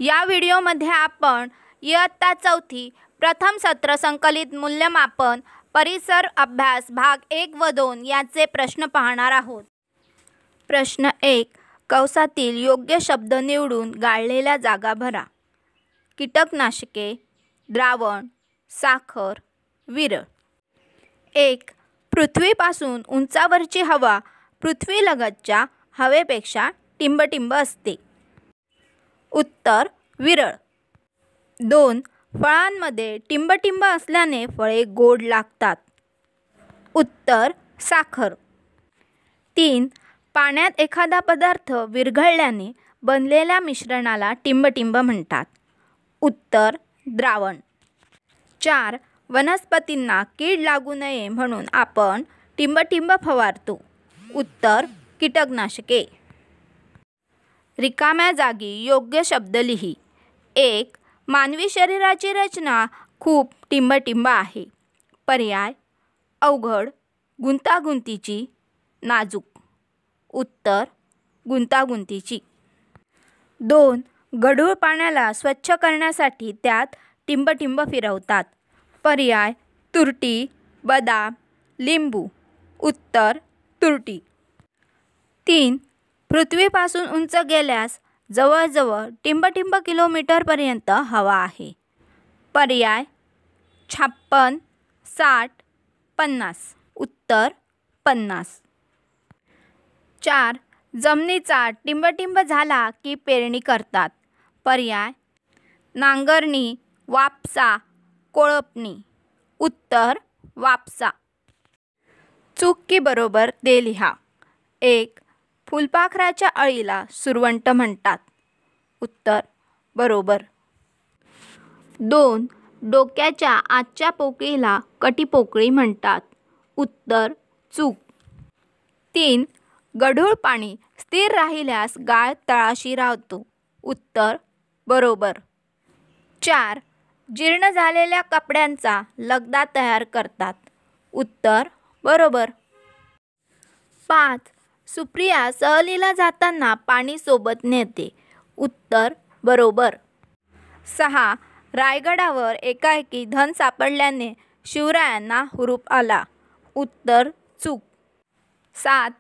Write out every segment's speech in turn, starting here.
या व्हिडिओमध्ये आपण इयत्ता चौथी प्रथम सत्र संकलित मूल्यमापन परिसर अभ्यास भाग 1 व 2 याचे प्रश्न पाहणार आहोत। प्रश्न 1, कंसातील योग्य शब्द निवडून गाळलेल्या जागा भरा। कीटकनाशके, द्रावण, साखर, विरळ। 1. पृथ्वीपासून उंचावरची हवा पृथ्वीलगतच्या हवेपेक्षा टिंबटिंब असते। उत्तर विरळ। 2. फळांमध्ये टिंबटिंब असल्याने फळे गोड लागतात। उत्तर साखर। 3. पाण्यात एखादा पदार्थ विरघळल्याने बनलेल्या मिश्रणाला टिंबटिंब म्हणतात। उत्तर द्रावण। 4. वनस्पतींना कीड लागू नये म्हणून आपण टिंबटिंब फवारतो। उत्तर कीटकनाशके। रिकाम्या जागी योग्य शब्द लिही। 1. मानवी शरीराची रचना खूप टिंबटिंब आहे। पर्याय: अवघड, गुंतागुंतीची, नाजूक। उत्तर गुंतागुंतीची। 2. गढूळ पाण्याला स्वच्छ करण्यासाठी त्यात टिंबटिंब फिरवतात। पर्याय: तुरटी, बदाम, लिंबू। उत्तर तुरटी। 3. पृथ्वीपासून उंच गेल्यास जवळजवळ टिंबटिंब किलोमीटरपर्यंत हवा आहे। पर्याय: 56, 60, 50। उत्तर 50। 4. जमिनीचा टिंबटिंब झाला की पेरणी करतात। पर्याय: नांगरणी, वापसा, कोळपणी। उत्तर वापसा। चूक की बरोबर ते लिहा। 1. फुलपाखराच्या अळीला सुरवंट म्हणतात। उत्तर बरोबर। 2. डोक्याच्या आतच्या पोकळीला कटीपोकळी म्हणतात। उत्तर चूक। 3. गढूळ पाणी स्थिर राहिल्यास गाळ तळाशी राहतो। उत्तर बरोबर। 4. जीर्ण झालेल्या कपड्यांचा लगदा तयार करतात। उत्तर बरोबर। 5. सुप्रिया सहलीला जाताना पाणी सोबत नेते। उत्तर बरोबर। 6. रायगडावर एकाएकी धन सापडल्याने शिवरायांना हुरूप आला। उत्तर चूक। 7.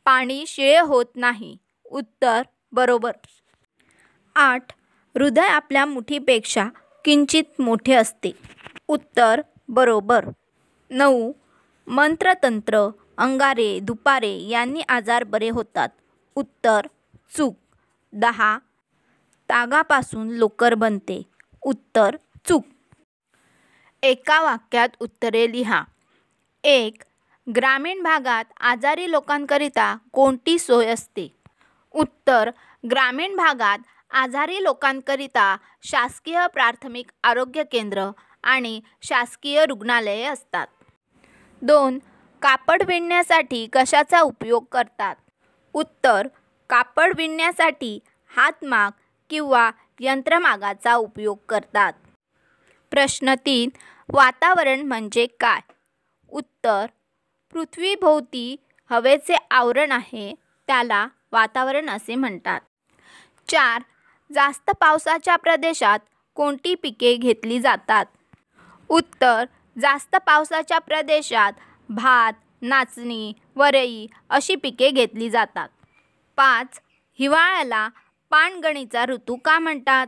पाणी शिळे होत नाही। उत्तर बरोबर। 8. हृदय आपल्या मुठीपेक्षा किंचित मोठे असते। उत्तर बरोबर। 9. मंत्रतंत्र, अंगारे, धुपारे यांनी आजार बरे होतात। उत्तर चूक। 10. तागापासून लोकर बनते। उत्तर चूक। एका वाक्यात उत्तरे लिहा। 1. ग्रामीण भागात आजारी लोकांकरिता कोणती सोय असते? उत्तर ग्रामीण भागात आजारी लोकांकरिता शासकीय प्राथमिक आरोग्य केंद्र आणि शासकीय रुग्णालये असतात। 2. कापड विणण्यासाठी कशाचा उपयोग करतात? उत्तर कापड विणण्यासाठी हातमाग किंवा यंत्रमागाचा उपयोग करतात। प्रश्न 3. वातावरण म्हणजे काय? उत्तर पृथ्वीभोवती हवेचे आवरण आहे त्याला वातावरण असे म्हणतात। 4. जास्त पावसाच्या प्रदेशात कोणती पिके घेतली जातात? उत्तर जास्त पावसाच्या प्रदेशात भात, नाचणी, वरई अशी पिके घेतली जातात। 5. हिवाळ्याला पानगणीचा ऋतू का म्हणतात?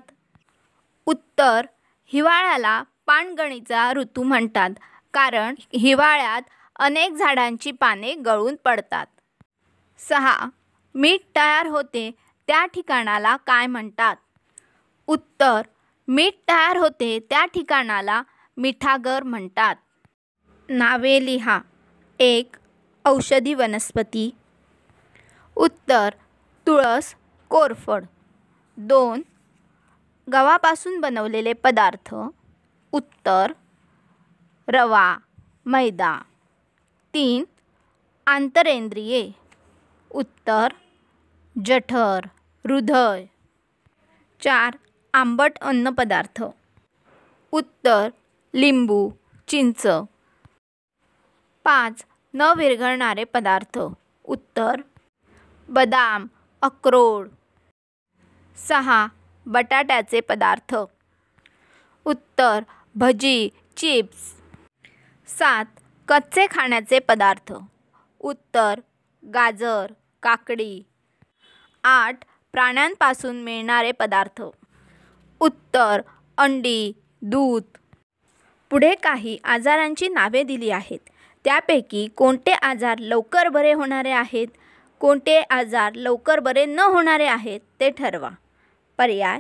उत्तर हिवाळ्याला पानगणीचा ऋतू म्हणतात कारण हिवाळ्यात अनेक झाडांची पाने गळून पडतात। 6. मीठ तयार होते त्या ठिकाणाला काय म्हणतात? उत्तर मीठ तयार होते त्या ठिकाणाला मिठागर म्हणतात। नावे लिहा। 1. औषधी वनस्पती। उत्तर तुळस, कोरफड। 2. गव्हापासून बनवलेले पदार्थ। उत्तर रवा, मैदा। 3. आंतरेंद्रिये। उत्तर जठर, हृदय। 4. आंबट अन्नपदार्थ। उत्तर लिंबू, चिंच। 5. न विरघळणारे पदार्थ। उत्तर बदाम, अक्रोड। 6. बटाट्याचे पदार्थ. उत्तर भजी, चिप्स. 7. कच्चे खाण्याचे पदार्थ. उत्तर गाजर, काकडी. 8. प्राण्यांपासून मिळणारे पदार्थ. उत्तर अंडी, दूध. पुढे काही आजारांची नावे दिली आहेत. त्यापैकी कोणते आजार लवकर बरे होणारे आहेत, कोणते आजार लवकर बरे न होणारे आहेत ते ठरवा. पर्याय: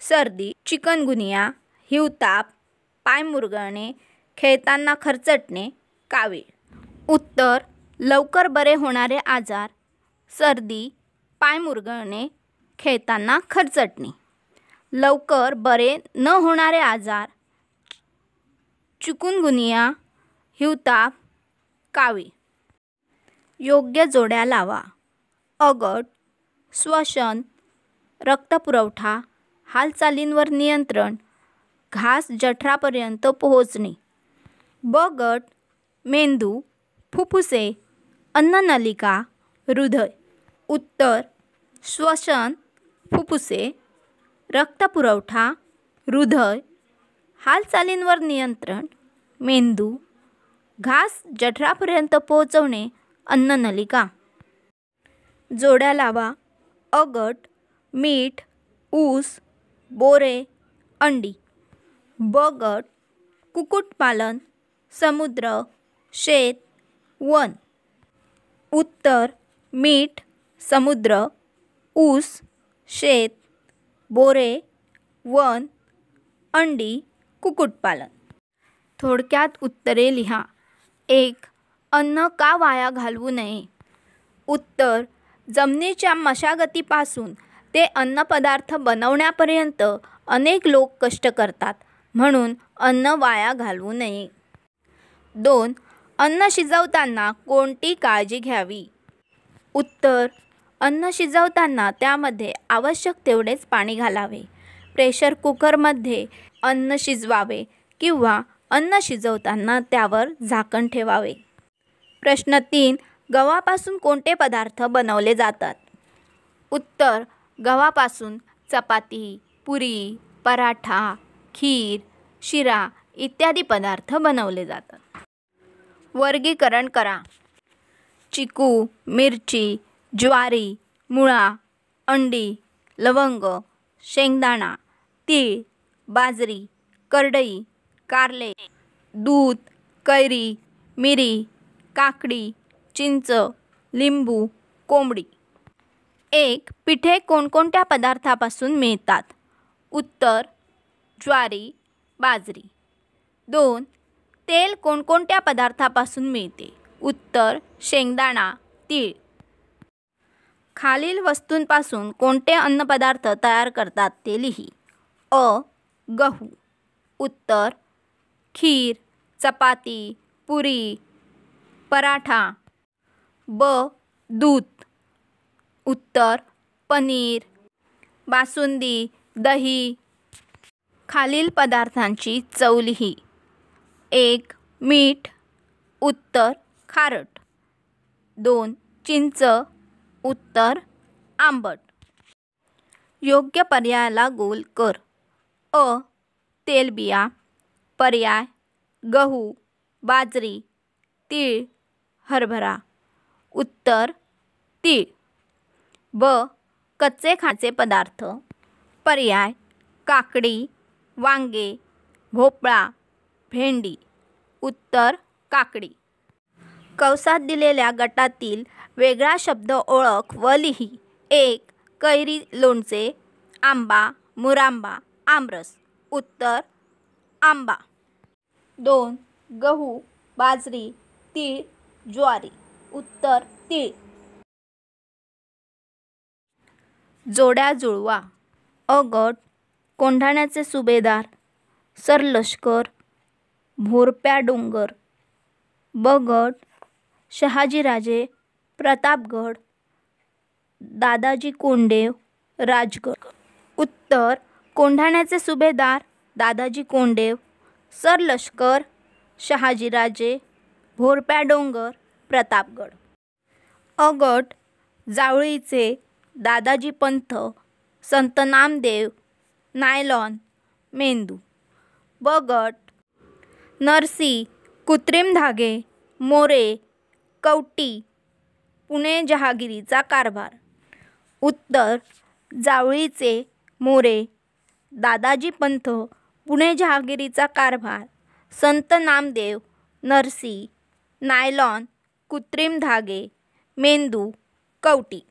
सर्दी, चिकनगुनिया, हिवताप, पाय मुरगळणे, खेळताना खरचटणे, कावीळ. उत्तर लवकर बरे होणारे आजार: सर्दी, पाय मुरगळणे, खेळताना खरचटणे. लवकर बरे न होणारे आजार: चिकनगुनिया, हिवताप, कावीळ. योग्य जोड्या लावा. अगट, श्वसन, रक्तपुरवठा, हालचालींवर नियंत्रण, घास जठरापर्यंत पोहोचणे. ब गट, मेंदू, फुफ्फुसे, अन्ननलिका, हृदय. उत्तर श्वसन, फुफ्फुसे, रक्तपुरवठा, हृदय, हालचालींवर नियंत्रण, मेंदू, घास जठरापर्यंत पोहोचवणे, अन्ननलिका. जोड्या लावा. अगट, मीठ, ऊस, बोरे, अंडी. ब गट, कुक्कुटपालन, समुद्र, शेत, वन. उत्तर मीठ, समुद्र, ऊस, शेत, बोरे, वन, अंडी, कुक्कुटपालन. थोडक्यात उत्तरे लिहा. 1. अन्न का वाया घालवू नये? उत्तर जमिनीच्या मशागतीपासून ते अन्नपदार्थ बनवण्यापर्यंत अनेक लोक कष्ट करतात, म्हणून अन्न वाया घालवू नये. 2. अन्न शिजवताना कोणती काळजी घ्यावी? उत्तर अन्न शिजवताना त्यामध्ये आवश्यक तेवढेच पाणी घालावे. प्रेशर कुकरमध्ये अन्न शिजवावे किंवा अन्न शिजवताना त्यावर झाकण ठेवावे. प्रश्न 3. गव्हापासून कोणते पदार्थ बनवले जातात? उत्तर गव्हापासून चपाती, पुरी, पराठा, खीर, शिरा इत्यादी पदार्थ बनवले जातात. वर्गीकरण करा. चिकू, मिरची, ज्वारी, मुळा, अंडी, लवंग, शेंगदाणा, तीळ, बाजरी, करडई, कारले, दूध, कैरी, मिरी, काकडी, चिंच, लिंबू, कोंबडी. 1. पिठे कोणकोणत्या पदार्थापासून मिळतात? उत्तर ज्वारी, बाजरी. 2. तेल कोणकोणत्या पदार्थापासून मिळते? उत्तर शेंगदाणा, तीळ. खालील वस्तूंपासून कोणते अन्नपदार्थ तयार करतात ते लिही. अ. गहू. उत्तर खीर, चपाती, पुरी, पराठा. ब. दूध. उत्तर पनीर, बासुंदी, दही. खालील पदार्थांची चव लिही. 1. मीठ. उत्तर खारट. 2. चिंच. उत्तर आंबट. योग्य पर्यायाला गोल कर. अ. तेलबिया. पर्याय गहू, बाजरी, तीळ, हरभरा. उत्तर तीळ. ब. कच्चे खाण्याचे पदार्थ. पर्याय काकडी, वांगे, भोपळा, भेंडी. उत्तर काकडी. कंसात दिलेल्या गटातील वेगळा शब्द ओळख व लिही. 1. कैरी लोणचे, आंबा, मुरांबा, आमरस. उत्तर आंबा. 2. गहू, बाजरी, तीळ, ज्वारी. उत्तर तीळ. जोड्या जुळवा. अ गट, कोंढाण्याचे सुभेदार, सरलष्कर, भोरप्या डोंगर. ब गट, शहाजीराजे, प्रतापगड, दादाजी कोंडदेव, राजगड. उत्तर कोंढाण्याचे सुभेदार, दादाजी कोंडदेव, सरलष्कर, शहाजीराजे, भोरप्या डोंगर, प्रतापगड. अ गट, जावळीचे, दादाजी पंत, संत नामदेव, नायलॉन मेंदू. ब गट नरसी कृत्रिम धागे, मोरे, कवटी, पुणे जहागिरीचा कारभार. उत्तर जावळीचे मोरे, दादाजी पंत, पुणे जहागिरीचा कारभार, संत नामदेव, नरसी, नायलॉन, कृत्रिम धागे, मेंदू, कवटी.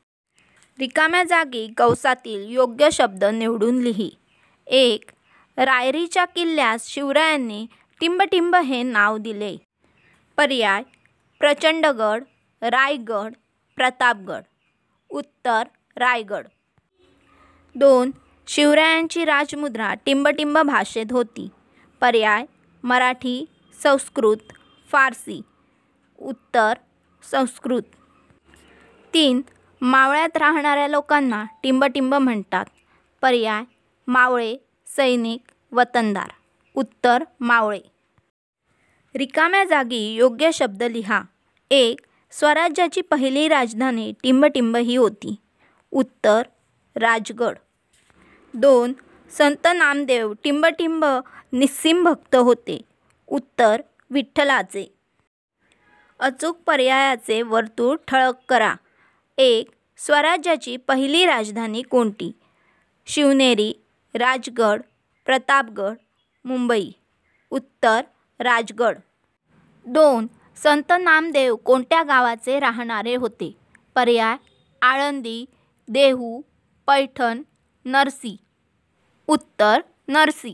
रिकाम्या जागी कंसातील योग्य शब्द निवडून लिही. 1. रायरीच्या किल्ल्यास शिवरायांनी टिंबटिंब हे नाव दिले. पर्याय प्रचंडगड, रायगड, प्रतापगड. उत्तर रायगड. 2. शिवरायांची राजमुद्रा टिंबटिंब भाषेत होती. पर्याय मराठी, संस्कृत, फारसी. उत्तर संस्कृत. 3. मावळ्यात राहणाऱ्या लोकांना टिंबटिंब म्हणतात. पर्याय मावळे, सैनिक, वतनदार. उत्तर मावळे. रिकाम्या जागी योग्य शब्द लिहा. 1. स्वराज्याची पहिली राजधानी टिंबटिंब ही होती. उत्तर राजगड. 2. संत नामदेव टिंबटिंब निस्सीम भक्त होते. उत्तर विठ्ठलाचे. अचूक पर्यायाचे वर्तुळ ठळक करा. 1. स्वराज्याची पहिली राजधानी कोणती? शिवनेरी, राजगड, प्रतापगड, मुंबई. उत्तर राजगड. 2. संत नामदेव कोणत्या गावाचे राहणारे होते? पर्याय आळंदी, देहू, पैठण, नरसी. उत्तर नरसी.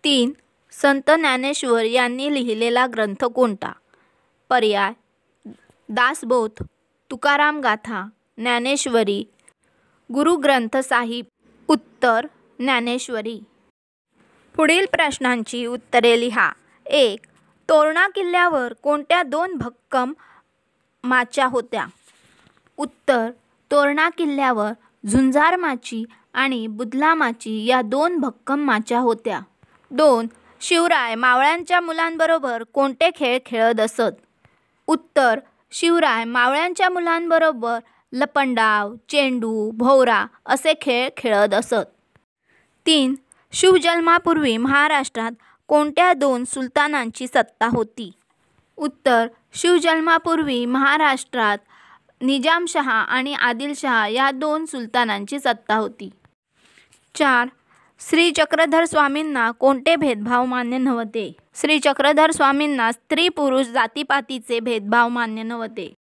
3. संत ज्ञानेश्वर यांनी लिहिलेला ग्रंथ कोणता? पर्याय दासबोध, तुकाराम गाथा, ज्ञानेश्वरी, गुरुग्रंथ साहिब. उत्तर ज्ञानेश्वरी. पुढील प्रश्नांची उत्तरे लिहा. 1. तोरणा किल्ल्यावर कोणत्या 2 भक्कम माच्या होत्या? उत्तर तोरणा किल्ल्यावर झुंजार माची आणि बुधला माची या 2 भक्कम माच्या होत्या. 2. शिवराय मावळ्यांच्या मुलांबरोबर कोणते खेळ खेळत असत? उत्तर शिवराय मावळ्यांच्या मुलांबरोबर लपंडाव, चेंडू, भोवरा असे खेळ खेळत असत. 3. शिवजन्मापूर्वी महाराष्ट्रात कोणत्या 2 सुलतानांची सत्ता होती? उत्तर शिवजन्मापूर्वी महाराष्ट्रात निजामशहा आणि आदिलशहा या 2 सुलतानांची सत्ता होती. 4. श्री चक्रधर स्वामींना कोणते भेदभाव मान्य नव्हते? श्री चक्रधर स्वामींना स्त्री पुरुष जातीपातीचे भेदभाव मान्य नव्हते.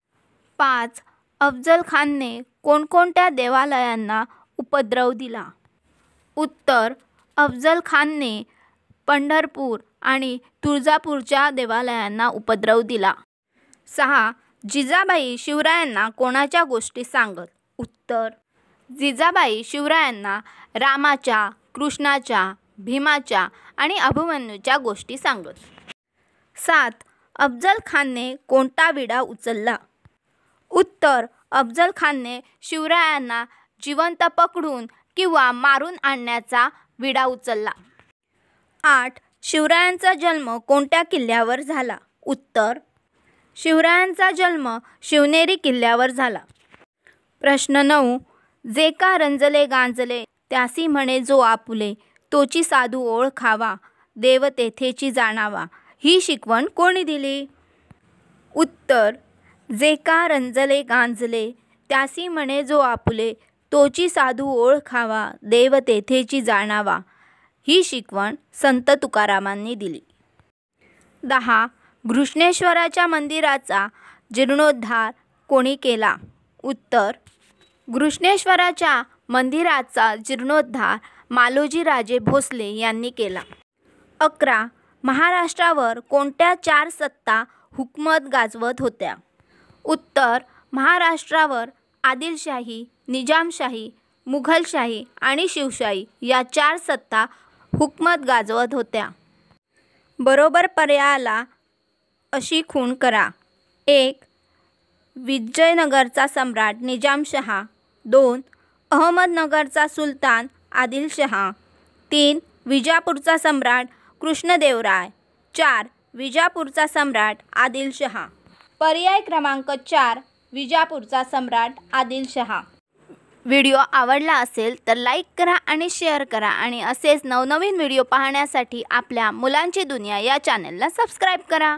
5. अफजल खानने कोणकोणत्या देवालयांना उपद्रव दिला? उत्तर अफजल खानने पंढरपूर आणि तुळजापूरच्या देवालयांना उपद्रव दिला. 6. जिजाबाई शिवरायांना कोणाच्या गोष्टी सांगत? उत्तर जिजाबाई शिवरायांना रामाच्या, कृष्णाच्या, भीमाच्या आणि अभिमन्यूच्या गोष्टी सांगत. 7. अफजल खानने कोणता विडा उचलला? उत्तर अफजल खानने शिवरायांना जिवंत पकडून किंवा मारून आणण्याचा विडा उचलला. 8. शिवरायांचा जन्म कोणत्या किल्ल्यावर झाला? उत्तर शिवरायांचा जन्म शिवनेरी किल्ल्यावर झाला. प्रश्न 9. जे का रंजले गांजले त्यासी म्हणे जो आपुले, तोची साधू ओळखावा, देव तेथेची जाणावा. ही शिकवण कोणी दिली? उत्तर जे का रंजले गांजले त्यासी म्हणे जो आपुले, तोची साधू ओळखावा, देव तेथेची जाणावा. ही शिकवण संत तुकारामांनी दिली. 10. घृष्णेश्वराच्या मंदिराचा जीर्णोद्धार कोणी केला? उत्तर घृष्णेश्वराच्या मंदिराचा जीर्णोद्धार मालोजी राजे भोसले यांनी केला. 11. महाराष्ट्रावर कोणत्या 4 सत्ता हुकूमत गाजवत होत्या? उत्तर महाराष्ट्रावर आदिलशाही, निजामशाही, मुघलशाही आणि शिवशाही या 4 सत्ता हुकूमत गाजवत होत्या. बरोबर पर्यायाला अशी खूण करा. 1. विजयनगरचा सम्राट निजामशहा. 2. अहमदनगरचा सुलतान आदिलशहा. 3. विजापूरचा सम्राट कृष्णदेवराय. 4. विजापूरचा सम्राट आदिलशहा. पर्याय क्रमांक 4 विजापूरचा सम्राट आदिलशहा. व्हिडिओ आवडला असेल तर लाईक करा आणि शेअर करा आणि असेच नवनवीन व्हिडिओ पाहण्यासाठी आपल्या मुलांची दुनिया या चॅनलला सबस्क्राईब करा.